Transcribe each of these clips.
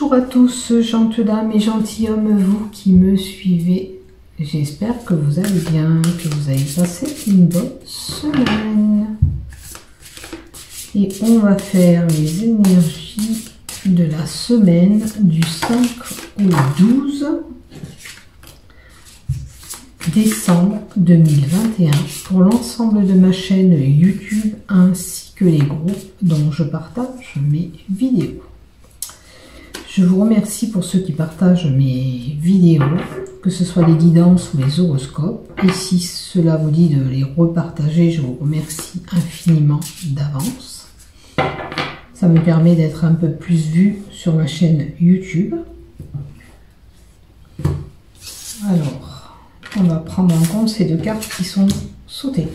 Bonjour à tous, gentes dames et gentilshommes, vous qui me suivez. J'espère que vous allez bien, que vous avez passé une bonne semaine. Et on va faire les énergies de la semaine du 5 au 12 décembre 2021 pour l'ensemble de ma chaîne YouTube ainsi que les groupes dont je partage mes vidéos. Je vous remercie pour ceux qui partagent mes vidéos, que ce soit les guidances ou les horoscopes. Et si cela vous dit de les repartager, je vous remercie infiniment d'avance. Ça me permet d'être un peu plus vue sur ma chaîne YouTube. Alors, on va prendre en compte ces deux cartes qui sont sautées.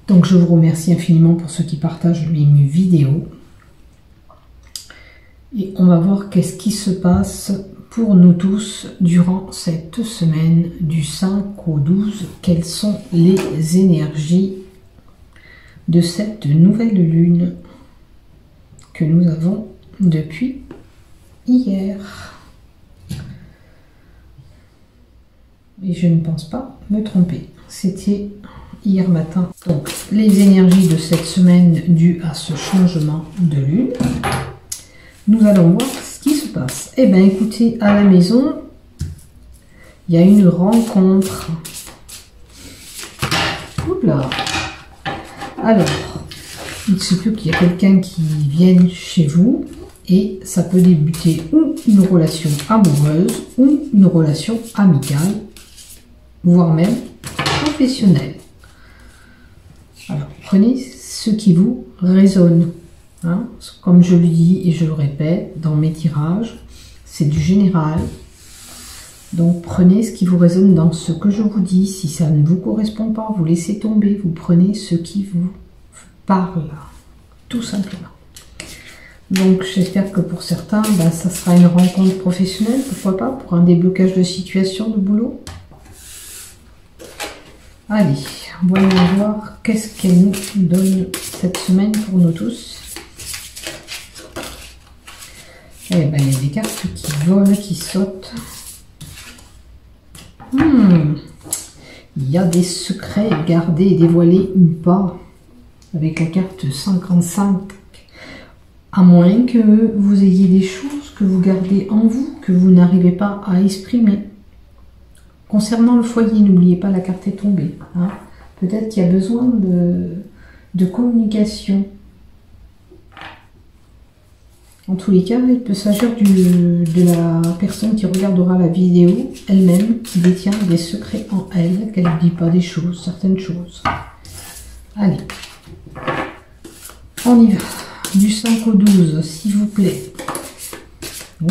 Donc je vous remercie infiniment pour ceux qui partagent mes vidéos. Et on va voir qu'est-ce qui se passe pour nous tous durant cette semaine du 5 au 12. Quelles sont les énergies de cette nouvelle lune que nous avons depuis hier. Et je ne pense pas me tromper. C'était hier matin. Donc, les énergies de cette semaine dues à ce changement de lune. Nous allons voir ce qui se passe. Eh bien, écoutez, à la maison, il y a une rencontre. Oula. Alors, il se peut qu'il y ait quelqu'un qui vienne chez vous et ça peut débuter ou une relation amoureuse ou une relation amicale, voire même professionnelle. Alors, prenez ce qui vous résonne. Hein, comme je le dis et je le répète dans mes tirages, c'est du général. Donc prenez ce qui vous résonne dans ce que je vous dis. Si ça ne vous correspond pas, vous laissez tomber. Vous prenez ce qui vous parle, tout simplement. Donc j'espère que pour certains, ça sera une rencontre professionnelle, pourquoi pas, pour un déblocage de situation, de boulot. Allez, voyons voir qu'est-ce qu'elle nous donne cette semaine pour nous tous. Eh bien, il y a des cartes qui volent, qui sautent. Il y a des secrets gardés, dévoilés ou pas. Avec la carte 55. À moins que vous ayez des choses que vous gardez en vous, que vous n'arrivez pas à exprimer. Concernant le foyer, n'oubliez pas, la carte est tombée. Hein. Peut-être qu'il y a besoin de communication. En tous les cas, il peut s'agir de la personne qui regardera la vidéo elle-même, qui détient des secrets en elle, qu'elle ne dit pas des choses, certaines choses. Allez, on y va. Du 5 au 12, s'il vous plaît.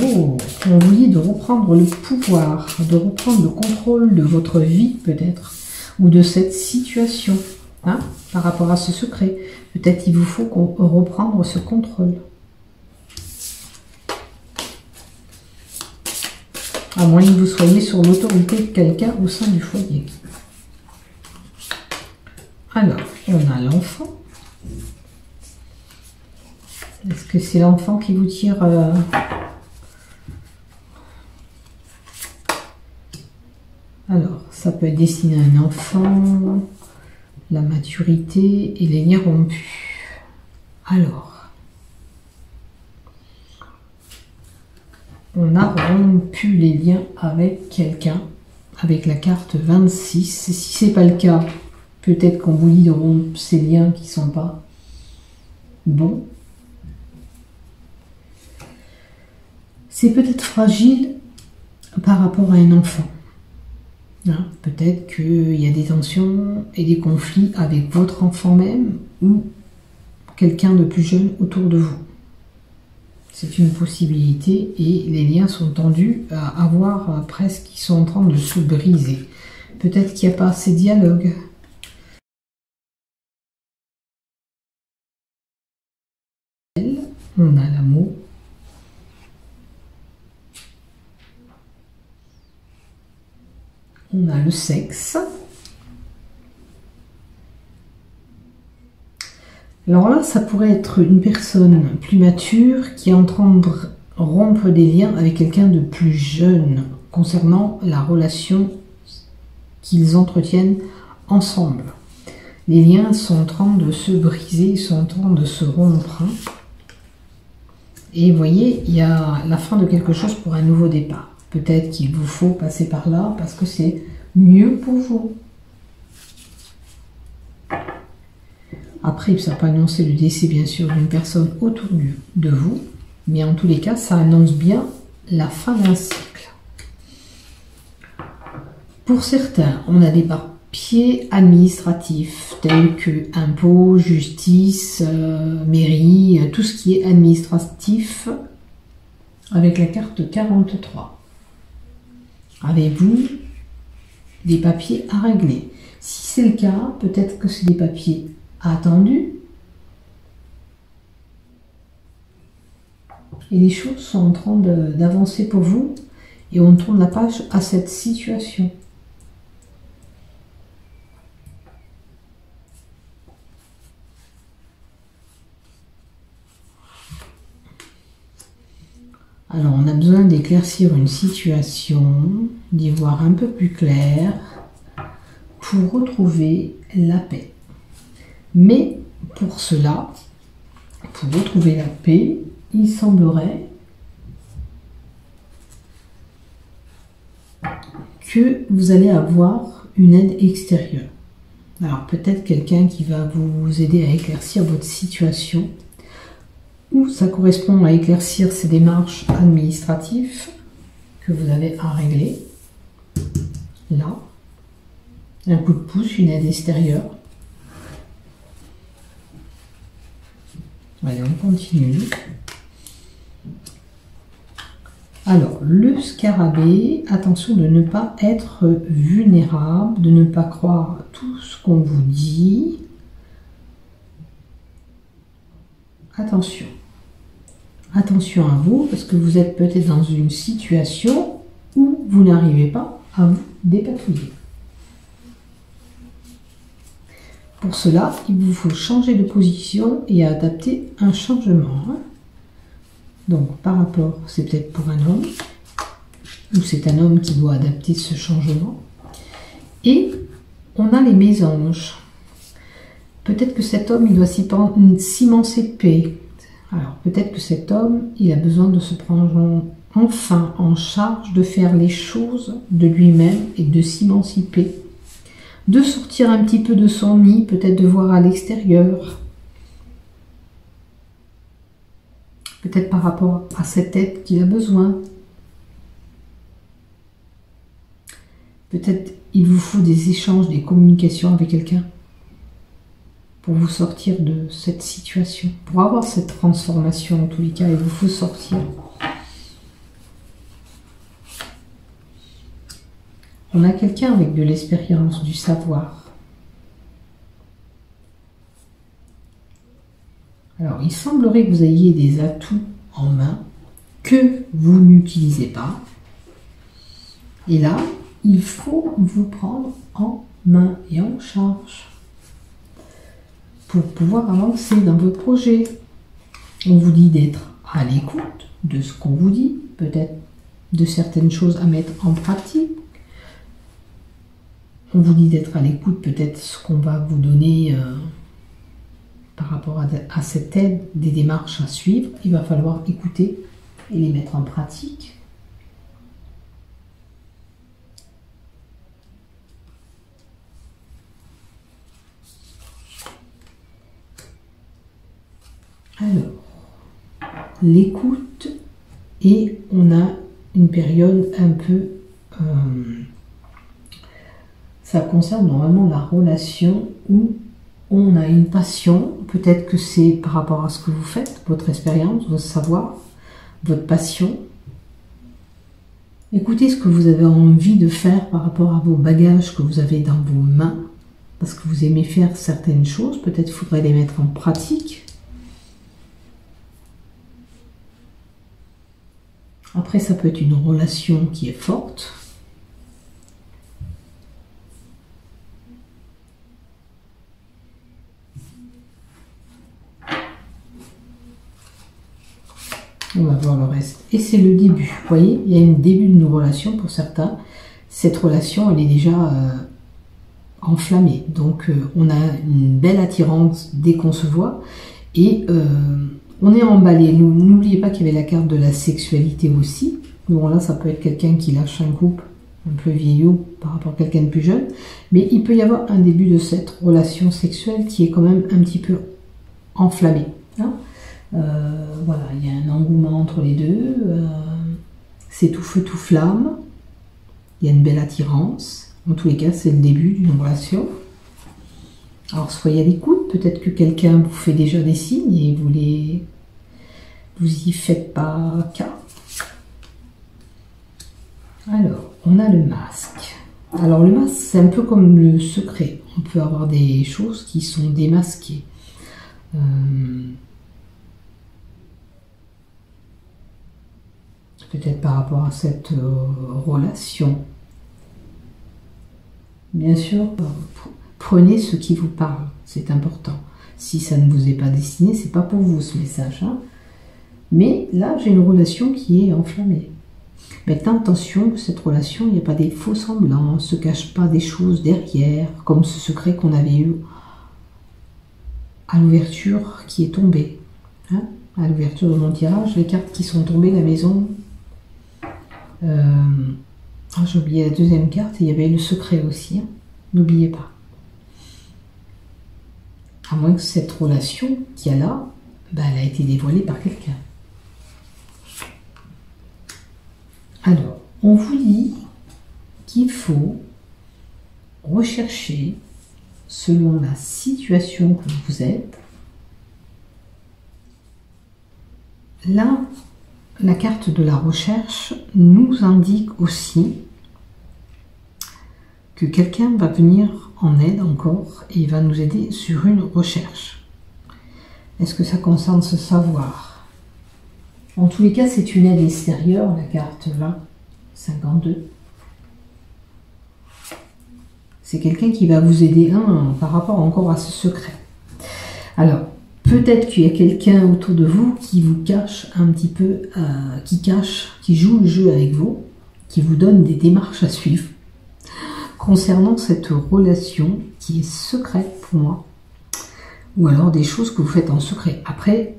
Oh, on vous dit de reprendre le pouvoir, de reprendre le contrôle de votre vie peut-être, ou de cette situation, hein, par rapport à ce secret. Peut-être il vous faut reprendre ce contrôle. À moins que vous soyez sur l'autorité de quelqu'un au sein du foyer. Alors, on a l'enfant. Est-ce que c'est l'enfant qui vous tire Alors, ça peut être destiné à un enfant, la maturité et les liens rompus. Alors, on a rompu les liens avec quelqu'un, avec la carte 26. Si ce n'est pas le cas, peut-être qu'on vous dit de rompre ces liens qui ne sont pas bons. C'est peut-être fragile par rapport à un enfant. Hein, peut-être qu'il y a des tensions et des conflits avec votre enfant même ou quelqu'un de plus jeune autour de vous. C'est une possibilité et les liens sont tendus à avoir presque, qui sont en train de se briser. Peut-être qu'il n'y a pas assez de dialogue. On a l'amour. On a le sexe. Alors là, ça pourrait être une personne plus mature qui est en train rompre des liens avec quelqu'un de plus jeune concernant la relation qu'ils entretiennent ensemble. Les liens sont en train de se briser, ils sont en train de se rompre. Et vous voyez, il y a la fin de quelque chose pour un nouveau départ. Peut-être qu'il vous faut passer par là parce que c'est mieux pour vous. Après, ça peut annoncer le décès, bien sûr, d'une personne autour de vous. Mais en tous les cas, ça annonce bien la fin d'un cycle. Pour certains, on a des papiers administratifs tels que impôts, justice, mairie, tout ce qui est administratif avec la carte 43. Avez-vous des papiers à régler? Si c'est le cas, peut-être que c'est des papiers attendus. Et les choses sont en train d'avancer pour vous. Et on tourne la page à cette situation. Alors, on a besoin d'éclaircir une situation, d'y voir un peu plus clair pour retrouver la paix. Mais pour cela, pour retrouver la paix, il semblerait que vous allez avoir une aide extérieure. Alors peut-être quelqu'un qui va vous aider à éclaircir votre situation, ou ça correspond à éclaircir ces démarches administratives que vous avez à régler. Là, un coup de pouce, une aide extérieure. Allez, on continue. Alors, le scarabée, attention de ne pas être vulnérable, de ne pas croire tout ce qu'on vous dit. Attention. Attention à vous, parce que vous êtes peut-être dans une situation où vous n'arrivez pas à vous dépatouiller. Pour cela, il vous faut changer de position et adapter un changement. Donc, par rapport, c'est peut-être pour un homme, ou c'est un homme qui doit adapter ce changement. Et on a les mésanges. Peut-être que cet homme, il doit s'émanciper. Alors, peut-être que cet homme, il a besoin de se prendre enfin en charge, de faire les choses de lui-même et de s'émanciper. De sortir un petit peu de son nid, peut-être de voir à l'extérieur. Peut-être par rapport à cette aide qu'il a besoin. Peut-être il vous faut des échanges, des communications avec quelqu'un pour vous sortir de cette situation. Pour avoir cette transformation, en tous les cas, il vous faut sortir. On a quelqu'un avec de l'expérience, du savoir. Alors, il semblerait que vous ayez des atouts en main que vous n'utilisez pas. Et là, il faut vous prendre en main et en charge pour pouvoir avancer dans votre projet. On vous dit d'être à l'écoute de ce qu'on vous dit, peut-être de certaines choses à mettre en pratique. On vous dit d'être à l'écoute, peut-être ce qu'on va vous donner par rapport à cette aide, des démarches à suivre. Il va falloir écouter et les mettre en pratique. Alors, l'écoute, et on a une période un peu... ça concerne normalement la relation où on a une passion. Peut-être que c'est par rapport à ce que vous faites, votre expérience, votre savoir, votre passion. Écoutez ce que vous avez envie de faire par rapport à vos bagages que vous avez dans vos mains, parce que vous aimez faire certaines choses. Peut-être faudrait les mettre en pratique. Après, ça peut être une relation qui est forte. On va voir sur le reste. Et c'est le début. Vous voyez, il y a un début d'une relation pour certains. Cette relation, elle est déjà enflammée. Donc, on a une belle attirance dès qu'on se voit. Et on est emballé. N'oubliez pas qu'il y avait la carte de la sexualité aussi. Bon, là, ça peut être quelqu'un qui lâche un couple un peu vieillot par rapport à quelqu'un de plus jeune. Mais il peut y avoir un début de cette relation sexuelle qui est quand même un petit peu enflammée. Hein. Voilà, il y a un engouement entre les deux. C'est tout feu, tout flamme. Il y a une belle attirance. En tous les cas, c'est le début d'une relation. Alors, soyez à l'écoute. Peut-être que quelqu'un vous fait déjà des signes et vous y faites pas cas. Alors, on a le masque. Alors, le masque, c'est un peu comme le secret. On peut avoir des choses qui sont démasquées. Peut-être par rapport à cette relation. Bien sûr, prenez ce qui vous parle. C'est important. Si ça ne vous est pas destiné, c'est pas pour vous ce message. Hein. Mais là, j'ai une relation qui est enflammée. Maintenant, attention, cette relation, il n'y a pas des faux semblants, on ne se cache pas des choses derrière, comme ce secret qu'on avait eu à l'ouverture qui est tombée. Hein, à l'ouverture de mon tirage, les cartes qui sont tombées, la maison. J'ai oublié la deuxième carte, et il y avait le secret aussi. Hein, n'oubliez pas. À moins que cette relation qu'il y a là, elle a été dévoilée par quelqu'un. Alors, on vous dit qu'il faut rechercher, selon la situation que vous êtes, là, la carte de la recherche nous indique aussi que quelqu'un va venir en aide encore et va nous aider sur une recherche. Est-ce que ça concerne ce savoir ? En tous les cas, c'est une aide extérieure, la carte 20, 52. C'est quelqu'un qui va vous aider par rapport encore à ce secret. Alors, peut-être qu'il y a quelqu'un autour de vous qui vous cache un petit peu, qui joue le jeu avec vous, qui vous donne des démarches à suivre concernant cette relation qui est secrète pour moi, ou alors des choses que vous faites en secret. Après,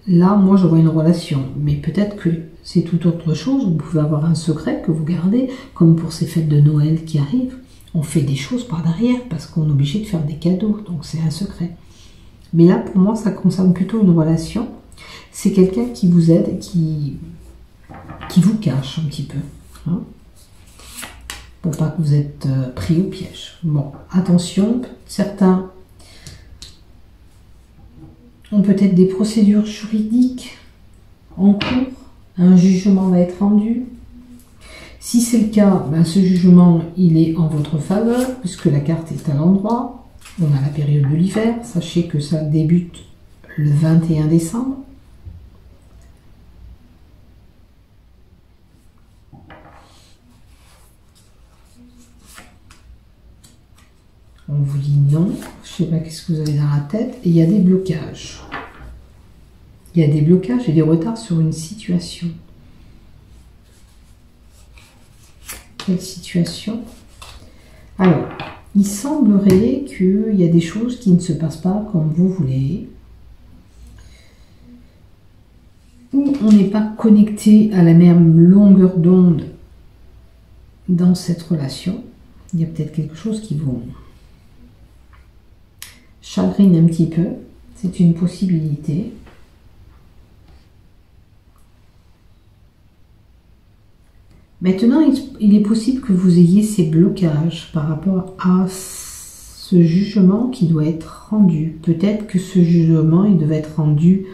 là, moi, je vois une relation, mais peut-être que c'est tout autre chose. Vous pouvez avoir un secret que vous gardez, comme pour ces fêtes de Noël qui arrivent. On fait des choses par derrière parce qu'on est obligé de faire des cadeaux, donc c'est un secret. Mais là, pour moi, ça concerne plutôt une relation. C'est quelqu'un qui vous aide, qui vous cache un petit peu, hein, pour pas que vous êtes pris au piège. Bon, attention, certains ont peut-être des procédures juridiques en cours, un jugement va être rendu. Si c'est le cas, ce jugement il est en votre faveur, puisque la carte est à l'endroit. On a la période de l'hiver, sachez que ça débute le 21 décembre. On vous dit non, je ne sais pas qu'est-ce que vous avez dans la tête, et il y a des blocages. Il y a des blocages et des retards sur une situation. Quelle situation? Alors, il semblerait qu'il y a des choses qui ne se passent pas comme vous voulez, ou on n'est pas connecté à la même longueur d'onde dans cette relation. Il y a peut-être quelque chose qui vous chagrine un petit peu, c'est une possibilité. Maintenant, il est possible que vous ayez ces blocages par rapport à ce jugement qui doit être rendu. Peut-être que ce jugement, il devait être rendu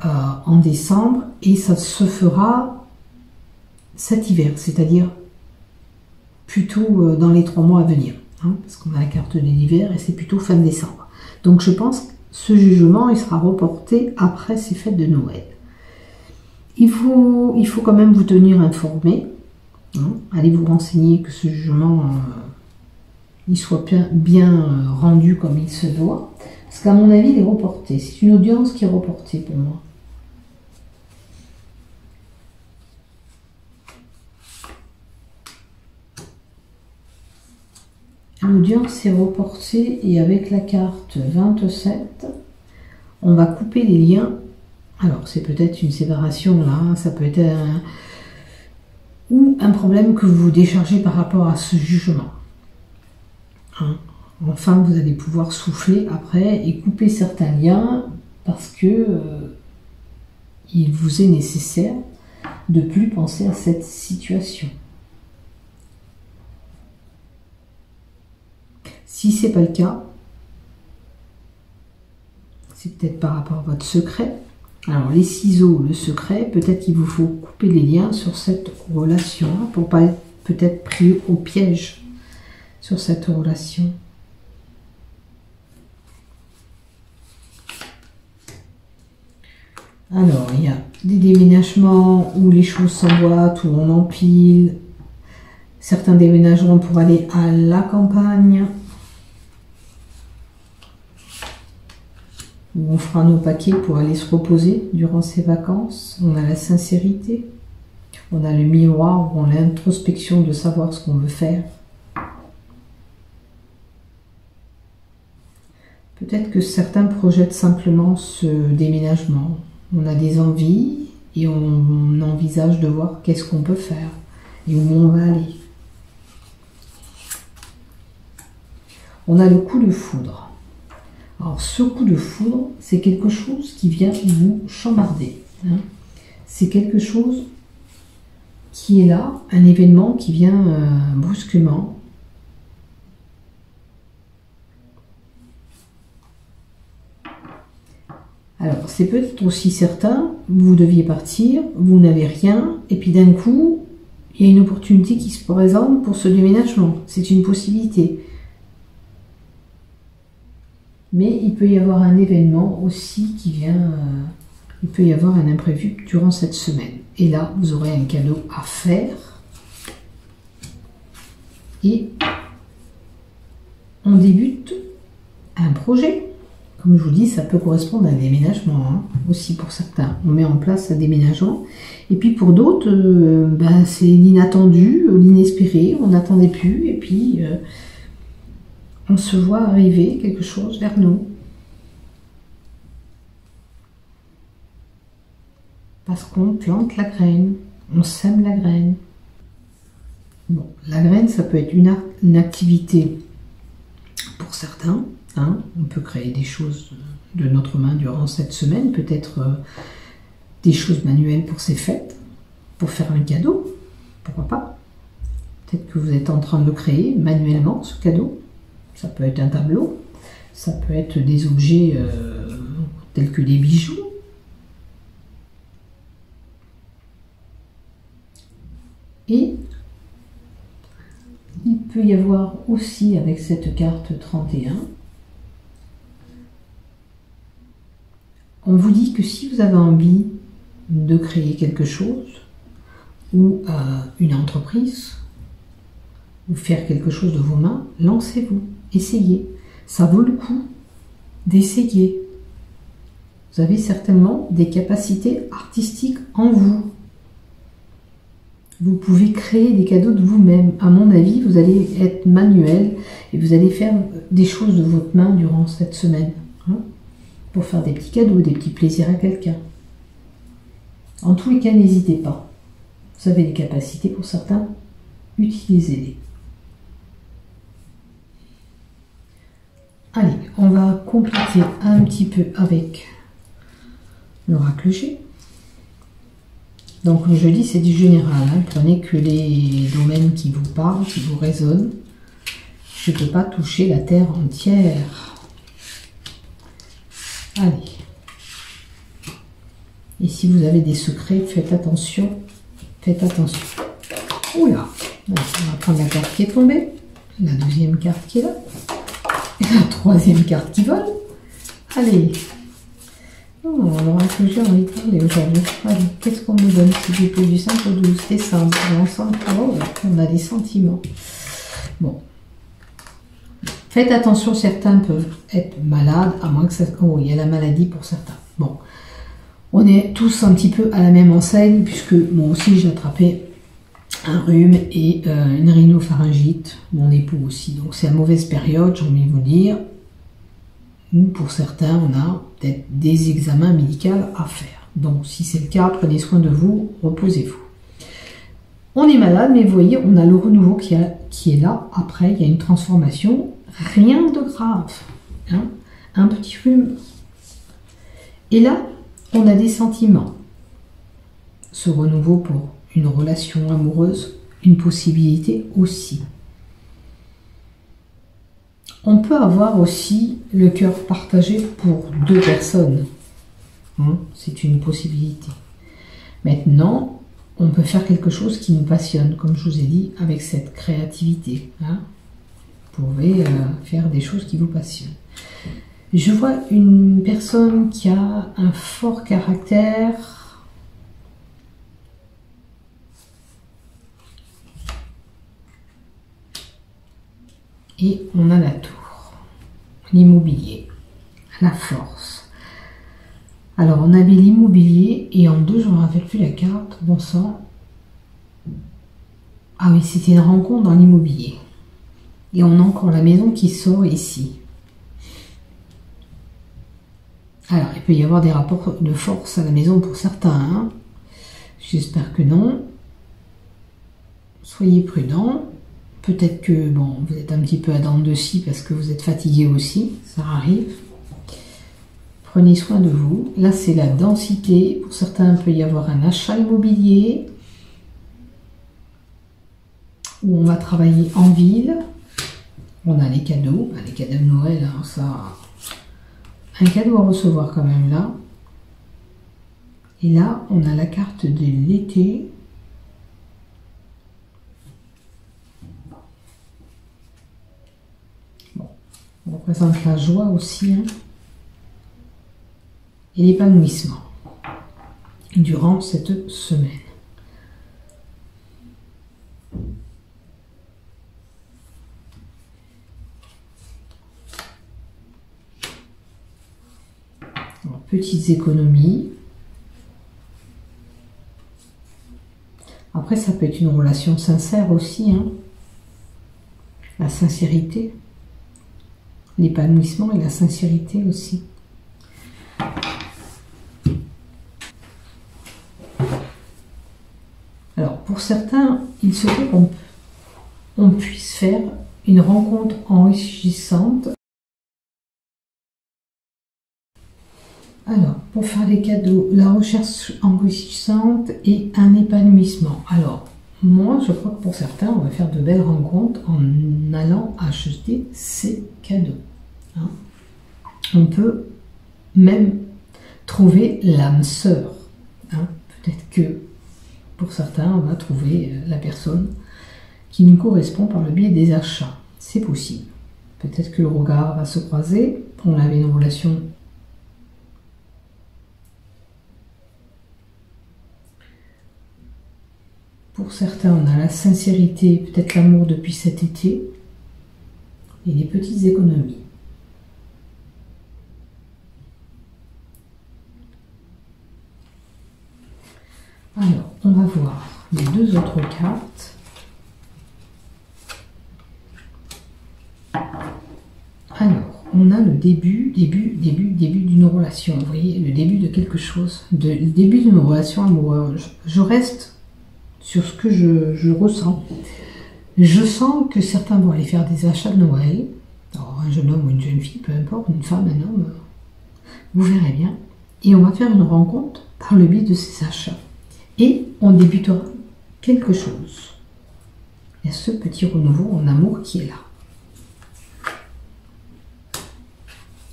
en décembre et ça se fera cet hiver, c'est-à-dire plutôt dans les 3 mois à venir, hein, parce qu'on a la carte de l'hiver et c'est plutôt fin décembre. Donc je pense que ce jugement, il sera reporté après ces fêtes de Noël. Il faut quand même vous tenir informé. Allez vous renseigner que ce jugement il soit bien rendu comme il se doit. Parce qu'à mon avis, il est reporté. C'est une audience qui est reportée pour moi. L'audience est reportée et avec la carte 27, on va couper les liens. Alors c'est peut-être une séparation là, hein, ça peut être ou un problème que vous déchargez par rapport à ce jugement. Hein. Enfin, vous allez pouvoir souffler après et couper certains liens parce que il vous est nécessaire de plus penser à cette situation. Si c'est pas le cas, c'est peut-être par rapport à votre secret. Alors les ciseaux, le secret, peut-être qu'il vous faut couper les liens sur cette relation pour pas être peut-être pris au piège sur cette relation. Alors il y a des déménagements où les choses s'emboîtent, où on empile. Certains déménageront pour aller à la campagne. Où on fera nos paquets pour aller se reposer durant ces vacances. On a la sincérité, on a le miroir, on a l'introspection de savoir ce qu'on veut faire. Peut-être que certains projettent simplement ce déménagement. On a des envies et on envisage de voir qu'est-ce qu'on peut faire et où on va aller. On a le coup de foudre. Alors ce coup de foudre, c'est quelque chose qui vient vous chambarder. Hein. C'est quelque chose qui est là, un événement qui vient brusquement. Alors c'est peut-être aussi certain, vous deviez partir, vous n'avez rien, et puis d'un coup, il y a une opportunité qui se présente pour ce déménagement. C'est une possibilité. Mais il peut y avoir un événement aussi qui vient, il peut y avoir un imprévu durant cette semaine. Et là, vous aurez un cadeau à faire. Et on débute un projet. Comme je vous dis, ça peut correspondre à un déménagement, hein, aussi pour certains. On met en place un déménagement. Et puis pour d'autres, c'est l'inattendu, l'inespéré, on n'attendait plus. Et puis... on se voit arriver quelque chose vers nous. Parce qu'on plante la graine, on sème la graine. Bon, la graine, ça peut être une activité pour certains. Hein. On peut créer des choses de notre main durant cette semaine, peut-être des choses manuelles pour ces fêtes, pour faire un cadeau, pourquoi pas. Peut-être que vous êtes en train de créer manuellement ce cadeau. Ça peut être un tableau, ça peut être des objets tels que des bijoux. Et il peut y avoir aussi avec cette carte 31, on vous dit que si vous avez envie de créer quelque chose ou une entreprise ou faire quelque chose de vos mains, lancez-vous. Essayez, ça vaut le coup d'essayer. Vous avez certainement des capacités artistiques en vous. Vous pouvez créer des cadeaux de vous-même. À mon avis, vous allez être manuel et vous allez faire des choses de votre main durant cette semaine. Hein, pour faire des petits cadeaux, des petits plaisirs à quelqu'un. En tous les cas, n'hésitez pas. Vous avez des capacités pour certains, utilisez-les. Allez, on va compléter un petit peu avec l'oracle G. Donc le jeudi, c'est du général. Hein. Prenez que les domaines qui vous parlent, qui vous résonnent. Je ne peux pas toucher la terre entière. Allez. Et si vous avez des secrets, faites attention. Faites attention. Oula. On va prendre la carte qui est tombée. La deuxième carte qui est là. Et la troisième carte qui vole. Allez. Oh, alors que j'ai envie de parler aujourd'hui. Allez, qu'est-ce qu'on nous donne si j'ai plus du 5 au 12 décembre. Ensemble, oh, on a des sentiments. Bon. Faites attention, certains peuvent être malades, à moins que ça... Oh, il y a la maladie pour certains. Bon. On est tous un petit peu à la même enseigne, puisque moi aussi j'ai attrapé un rhume et une rhinopharyngite, mon époux aussi. Donc c'est la mauvaise période, j'ai envie de vous dire, où pour certains on a peut-être des examens médicaux à faire. Donc si c'est le cas, prenez soin de vous, reposez-vous. On est malade, mais vous voyez, on a le renouveau qui est là. Après, il y a une transformation, rien de grave, hein, un petit rhume. Et là, on a des sentiments. Ce renouveau pour une relation amoureuse, une possibilité aussi. On peut avoir aussi le cœur partagé pour deux personnes. Hein, c'est une possibilité. Maintenant, on peut faire quelque chose qui nous passionne, comme je vous ai dit, avec cette créativité. Hein. Vous pouvez faire des choses qui vous passionnent. Je vois une personne qui a un fort caractère. Et on a la tour, l'immobilier, la force. Alors on avait l'immobilier et en deux, je ne me rappelle plus la carte, bon sang. Ah oui, c'était une rencontre dans l'immobilier. Et on a encore la maison qui sort ici. Alors il peut y avoir des rapports de force à la maison pour certains. Hein. J'espère que non. Soyez prudents. Peut-être que bon, vous êtes un petit peu à dents de scie parce que vous êtes fatigué aussi, ça arrive. Prenez soin de vous. Là, c'est la densité. Pour certains, il peut y avoir un achat immobilier où on va travailler en ville. On a les cadeaux de Noël, hein, ça, un cadeau à recevoir quand même là. Et là, on a la carte de l'été. Bon, on représente la joie aussi, hein, et l'épanouissement durant cette semaine. Alors, petites économies. Après, ça peut être une relation sincère aussi, hein. La sincérité, l'épanouissement et la sincérité aussi. Alors, pour certains, il se peut qu'on puisse faire une rencontre enrichissante. Alors, pour faire les cadeaux, la recherche enrichissante et un épanouissement. Alors, moi, je crois que pour certains, on va faire de belles rencontres en allant acheter ces cadeaux. Hein. On peut même trouver l'âme sœur. Hein. Peut-être que pour certains, on va trouver la personne qui nous correspond par le biais des achats. C'est possible. Peut-être que le regard va se croiser. On avait une relation pour certains, on a la sincérité, peut-être l'amour depuis cet été, et des petites économies. Alors, on va voir les deux autres cartes. Alors, on a le début d'une relation. Vous voyez, le début de quelque chose, le début d'une relation amoureuse. Je reste sur ce que je ressens. Je sens que certains vont aller faire des achats de Noël. Alors, un jeune homme ou une jeune fille, peu importe, une femme, un homme, vous verrez bien. Et on va faire une rencontre par le biais de ces achats. Et on débutera quelque chose. Il y a ce petit renouveau en amour qui est là.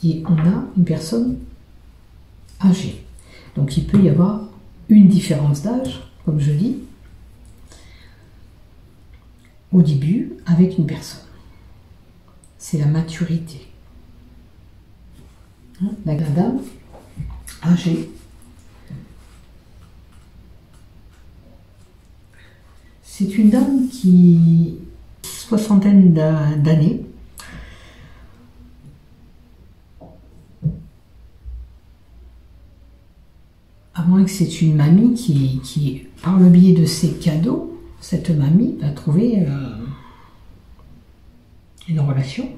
Et on a une personne âgée. Donc il peut y avoir une différence d'âge, comme je dis, au début avec une personne. C'est la maturité. Hein, la dame âgée. C'est une dame qui a soixantaine d'années. À moins que c'est une mamie qui, par le biais de ses cadeaux, cette mamie va trouver une relation.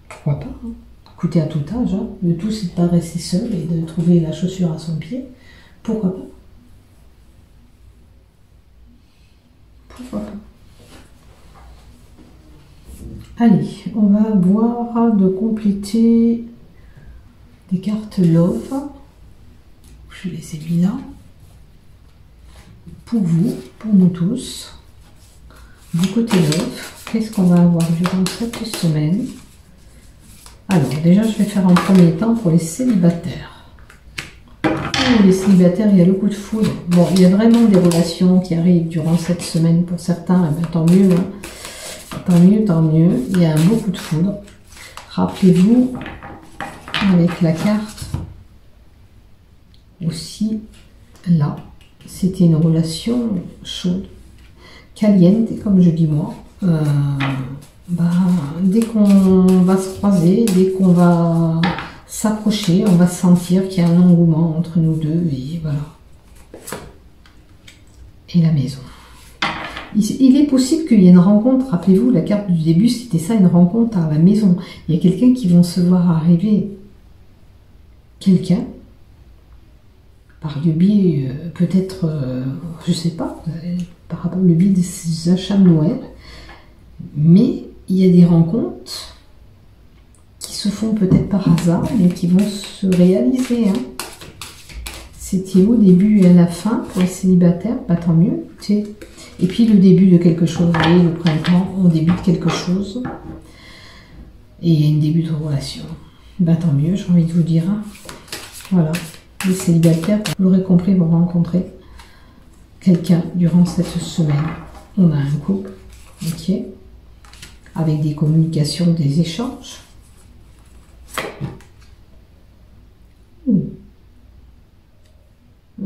Pourquoi pas, hein. Écoutez, à tout âge, hein, le tout c'est de ne pas rester seul et de trouver la chaussure à son pied. Pourquoi pas? Pourquoi pas? Allez, on va voir de compléter des cartes Love. Je les ai mis là. Pour vous, pour nous tous. Du côté Love, qu'est-ce qu'on va avoir durant cette semaine? Alors, déjà, je vais faire en premier temps pour les célibataires. Pour les célibataires, il y a le coup de foudre. Bon, il y a vraiment des relations qui arrivent durant cette semaine pour certains. Eh bien, tant mieux, hein. Tant mieux, tant mieux. Il y a un beau coup de foudre. Rappelez-vous, avec la carte aussi, là, c'était une relation chaude, caliente, comme je dis moi. Dès qu'on va se croiser, dès qu'on va s'approcher, on va sentir qu'il y a un engouement entre nous deux, et voilà. Et la maison. Il est possible qu'il y ait une rencontre, rappelez-vous, la carte du début, c'était ça, une rencontre à la maison. Il y a quelqu'un qui va se voir arriver, quelqu'un, par le biais, peut-être, je sais pas, par rapport au biais de ces achats de Noël, mais il y a des rencontres qui se font peut-être par hasard, mais qui vont se réaliser. Hein. C'était au début et à la fin pour les célibataires, bah, tant mieux. Et puis le début de quelque chose, vous voyez, le printemps, on débute quelque chose, et il y a une début de relation. Bah, tant mieux, j'ai envie de vous dire. Hein. Voilà, les célibataires, vous l'aurez compris, vont rencontrer quelqu'un durant cette semaine. On a un couple, ok, avec des communications, des échanges. Le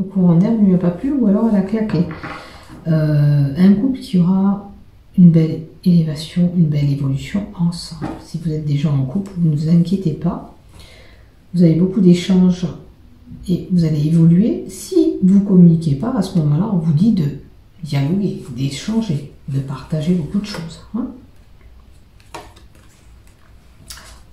courant d'air ne lui a pas plu ou alors elle a claqué. Un couple qui aura une belle élévation, une belle évolution ensemble. Si vous êtes déjà en couple, vous ne vous inquiétez pas. Vous avez beaucoup d'échanges et vous allez évoluer. Si vous ne communiquez pas, à ce moment-là, on vous dit de dialoguer, d'échanger, de partager beaucoup de choses. Hein.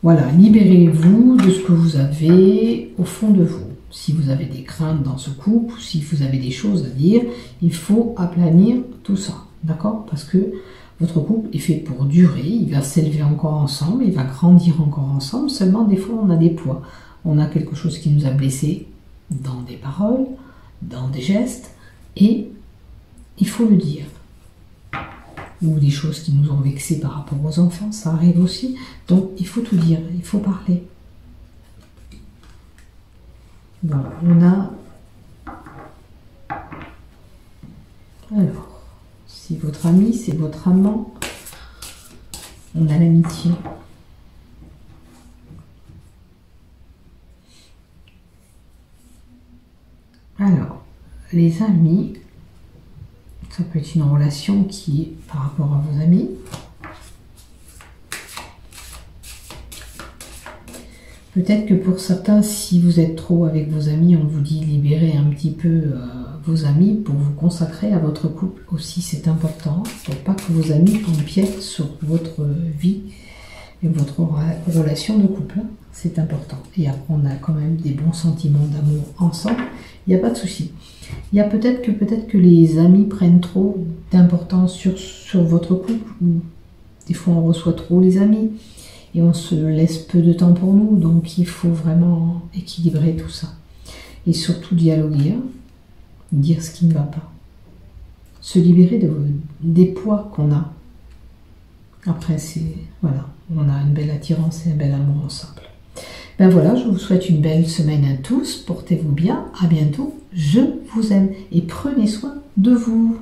Voilà, libérez-vous de ce que vous avez au fond de vous. Si vous avez des craintes dans ce couple, ou si vous avez des choses à dire, il faut aplanir tout ça, d'accord? Parce que votre couple est fait pour durer, il va s'élever encore ensemble, il va grandir encore ensemble, seulement des fois on a des poids. On a quelque chose qui nous a blessés dans des paroles, dans des gestes, et il faut le dire. Ou des choses qui nous ont vexés par rapport aux enfants, ça arrive aussi. Donc il faut tout dire, il faut parler. Voilà, on a... Alors, si votre ami, c'est votre amant, on a l'amitié. Alors, les amis, ça peut être une relation qui est par rapport à vos amis. Peut-être que pour certains, si vous êtes trop avec vos amis, on vous dit libérez un petit peu vos amis pour vous consacrer à votre couple aussi. C'est important pour pas que vos amis empiètent sur votre vie et votre relation de couple. C'est important. Et après, on a quand même des bons sentiments d'amour ensemble. Il n'y a pas de souci. Il y a peut-être que les amis prennent trop d'importance sur votre couple. Ou des fois, on reçoit trop les amis. Et on se laisse peu de temps pour nous, donc il faut vraiment équilibrer tout ça. Et surtout dialoguer, hein, dire ce qui ne va pas. Se libérer des poids qu'on a. Après, voilà, on a une belle attirance et un bel amour ensemble. Ben voilà, je vous souhaite une belle semaine à tous. Portez-vous bien, à bientôt. Je vous aime et prenez soin de vous.